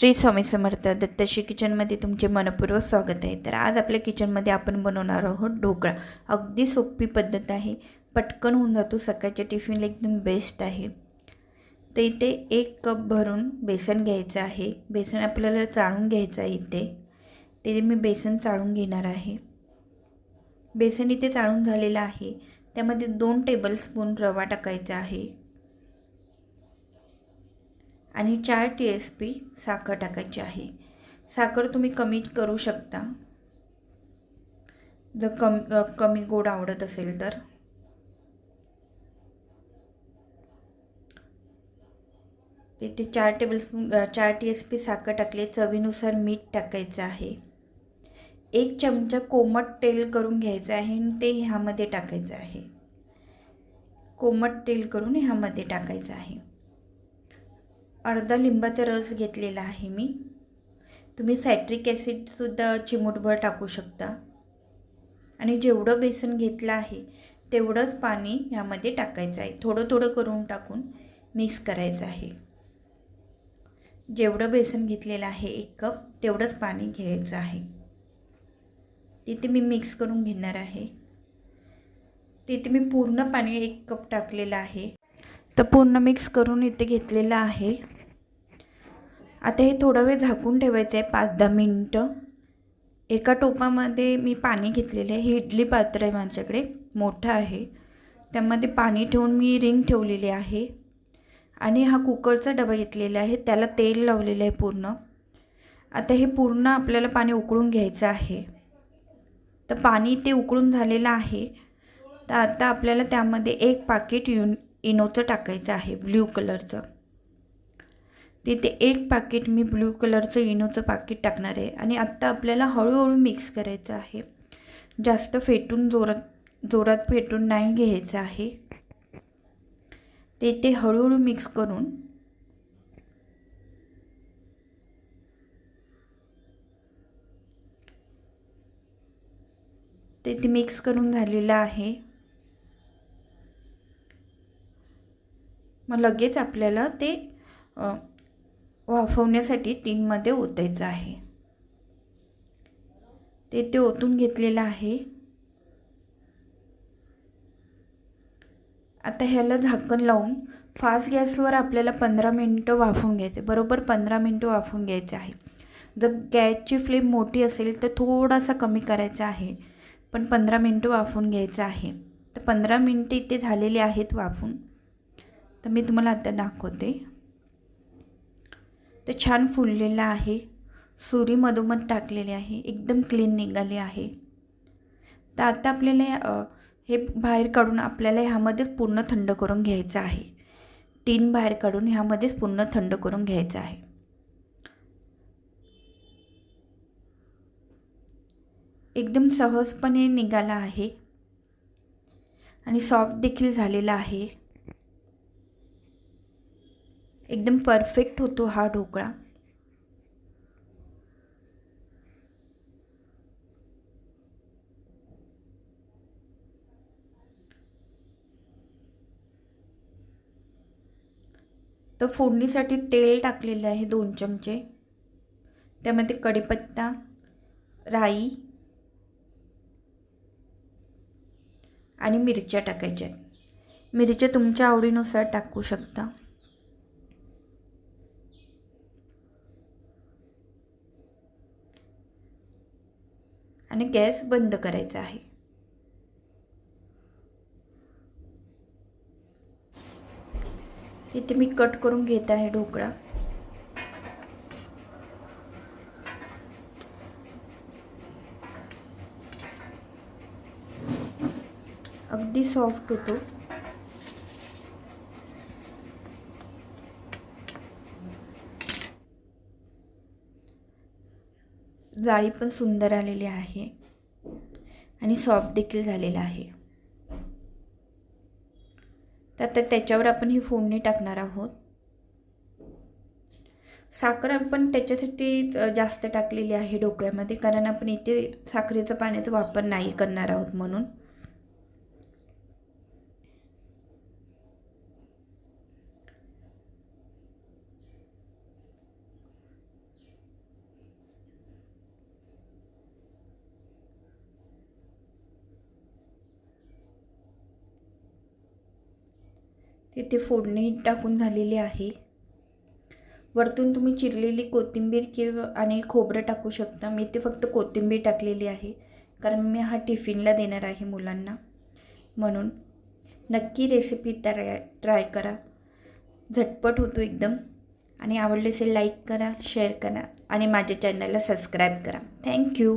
श्री स्वामी समर्थ दत्तश्री किचनमध्ये तुमचे मनपूर्वक स्वागत आहे। तर आज आपल्या किचनमध्ये आपण बनवणार आहोत ढोकळा। अगदी सोपी पद्धत आहे, पटकन होऊन जातो, सकाळच्या टिफिनला एकदम बेस्ट आहे। तर इथे 1 कप भरून बेसन घ्यायचं आहे। बेसन आपल्याला चाळून घ्यायचं आहे। इथे मी बेसन चाळून घेणार आहे। बेसन इथे चाळून झालेलं आहे। त्यामध्ये 2 टेबलस्पून रवा टाकायचा आहे आणि 4 TSP साखर टाकायची आहे। साखर तुम्ही कमी करू शकता जर कमी गोड आवडत असेल तर। तिथे 4 TSP साखर टाकले। चवीनुसार मीठ टाकायचं आहे। 1 चमचा कोमट तेल करून घ्यायचं आहे आणि ते ह्यामध्ये टाकायचं आहे। कोमट तेल करून ह्यामध्ये टाकायचं आहे। अर्धा लिंबाचा रस घेतलेला आहे मी। तुम्ही सायट्रिक ॲसिड सुद्धा चिमूटभर टाकू शकता आणि जेवढं बेसन घेतलं आहे तेवढंच पाणी यामध्ये टाकायचं आहे। थोडं थोडं करून टाकून मिक्स करायचं आहे। जेवढं बेसन घेतलेलं आहे 1 कप तेवढंच पाणी घ्यायचं आहे। तिथे मी मिक्स करून घेणार आहे। तिथे मी पूर्ण पाणी 1 कप टाकलेलं आहे। तर पूर्ण मिक्स करून इथे घेतलेलं आहे। आता हे थोडा वेळ झाकून ठेवायचं आहे, 5-10 मिनिटं। एका टोपामध्ये मी पाणी घेतलेलं आहे। हे इडली पात्र आहे माझ्याकडे, मोठं आहे। त्यामध्ये पाणी ठेवून मी रिंग ठेवलेली आहे आणि हा कुकरचा डबा घेतलेला आहे, त्याला तेल लावलेलं आहे पूर्ण। आता हे पूर्ण आपल्याला पाणी उकळून घ्यायचं आहे। तर पाणी ते उकळून झालेलं आहे। तर आता आपल्याला त्यामध्ये 1 पाकिट इनोचं टाकायचं आहे, ब्ल्यू कलरचं। तिथे 1 पाकिट मी ब्ल्यू कलरचं इनोचं पाकिट टाकणार आहे आणि आत्ता आपल्याला हळूहळू मिक्स करायचं आहे। जास्त फेटून जोरात फेटून नाही घ्यायचं आहे। ते हळूहळू मिक्स करून ते मिक्स करून झालेलं आहे। मग लगेच आपल्याला ते वाफवण्यासाठी टिनमध्ये ओतायचं आहे। ते ओतून घेतलेलं आहे। आता ह्याला झाकण लावून फास्ट गॅसवर आपल्याला 15 मिनिटं वाफवून घ्यायचं, बरोबर 15 मिनिटं वाफवून घ्यायचं आहे। जर गॅसची फ्लेम मोठी असेल तर थोडासा कमी करायचा आहे, पण 15 मिनिटं वाफवून घ्यायचं आहे। तर 15 मिनिटं इथे झालेले आहेत वाफवून। तर मी तुम्हाला आता दाखवते। तर छान फुललेलं आहे, सुरी मधोमध टाकलेली आहे, एकदम क्लीन निघाले आहे। तर आता आपल्याला हे बाहेर काढून आपल्याला ह्यामध्येच पूर्ण थंड करून घ्यायचं आहे। टीन बाहेर काढून ह्यामध्येच पूर्ण थंड करून घ्यायचं आहे। एकदम सहजपणे निघाला आहे आणि सॉफ्ट देखील झालेला आहे। एकदम परफेक्ट होतो हा ढोकळा। तर फोडणीसाठी तेल टाकलेलं आहे 2 चमचे। त्यामध्ये कढीपत्ता, राई आणि मिरच्या टाकायच्या। मिरच्या तुमच्या आवडीनुसार टाकू शकता। आणि गॅस बंद करायचा आहे। तिथे मी कट करून घेत आहे ढोकळा। अगदी सॉफ्ट होतो। जाळी पण सुंदर आलेली आहे आणि सॉफ्ट देखील झालेला आहे। तर आता त्याच्यावर आपण ही फोडणी टाकणार आहोत। साखर आपण त्याच्यासाठी जास्त टाकलेली आहे ढोकळ्यामध्ये, कारण आपण इथे साखरेचा पाण्याचा वापर नाही करणार आहोत म्हणून। तिथे फोडणी टाकून झालेली आहे. वरतून तुम्ही चिरलेली कोथिंबीर किंवा आणि खोबरं टाकू शकता. मी ते फक्त कोथिंबीर टाकलेली आहे, कारण मी हा टिफिनला देणार आहे मुलांना. म्हणून नक्की रेसिपी ट्राय करा. झटपट होतो एकदम. आणि आवडले असेल लाईक करा, शेअर करा आणि माझ्या चॅनलला सबस्क्राईब करा. थँक्यू.